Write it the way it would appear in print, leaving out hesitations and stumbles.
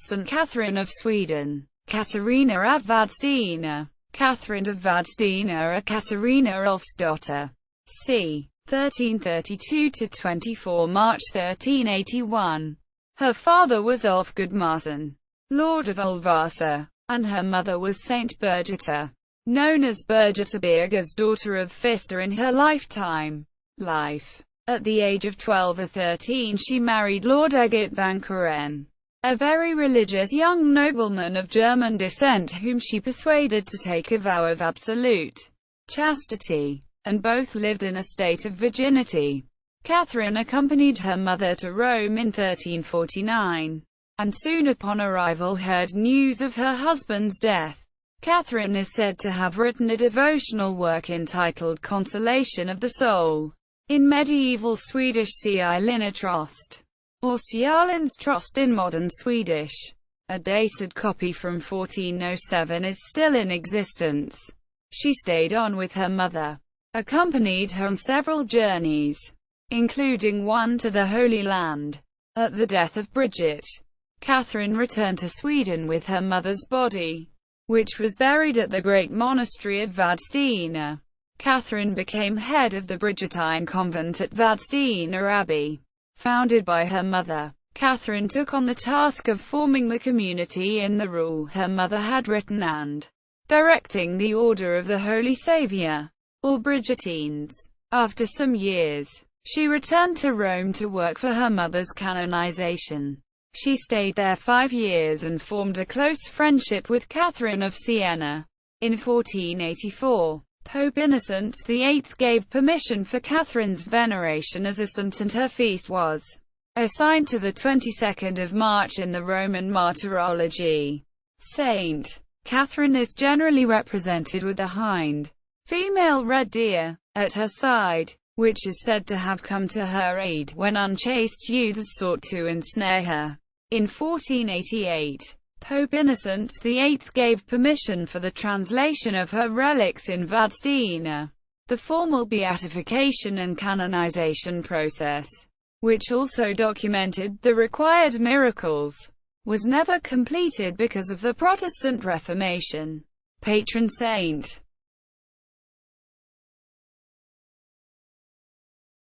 St. Catherine of Sweden, Katarina av Vadstena, Catherine of Vadstena, or Katarina Ulfsdotter, c. 1332–24 March 1381. Her father was Ulf Gudmarsson, Lord of Ulvåsa, and her mother was Saint Birgitta, known as Birgitta Birgersdotter of Finsta in her lifetime. At the age of 12 or 13 she married Lord Gudmarsson, a very religious young nobleman of German descent whom she persuaded to take a vow of absolute chastity, and both lived in a state of virginity. Catherine accompanied her mother to Rome in 1349, and soon upon arrival heard news of her husband's death. Catherine is said to have written a devotional work entitled Consolation of the Soul. In medieval Swedish Själinnetrost, or Själinnetrost in modern Swedish. A dated copy from 1407 is still in existence. She stayed on with her mother, accompanied her on several journeys, including one to the Holy Land. At the death of Birgitta, Catherine returned to Sweden with her mother's body, which was buried at the great monastery of Vadstena. Catherine became head of the Brigittine convent at Vadstena Abbey, founded by her mother. Catherine took on the task of forming the community in the rule her mother had written and directing the Order of the Holy Saviour, or Brigittines. After some years, she returned to Rome to work for her mother's canonization. She stayed there 5 years and formed a close friendship with Catherine of Siena. In 1484, Pope Innocent VIII gave permission for Catherine's veneration as a saint, and her feast was assigned to the 22nd of March in the Roman martyrology. Saint Catherine is generally represented with a hind, female red deer, at her side, which is said to have come to her aid when unchaste youths sought to ensnare her. In 1488, Pope Innocent VIII gave permission for the translation of her relics in Vadstena. The formal beatification and canonization process, which also documented the required miracles, was never completed because of the Protestant Reformation. Patron saint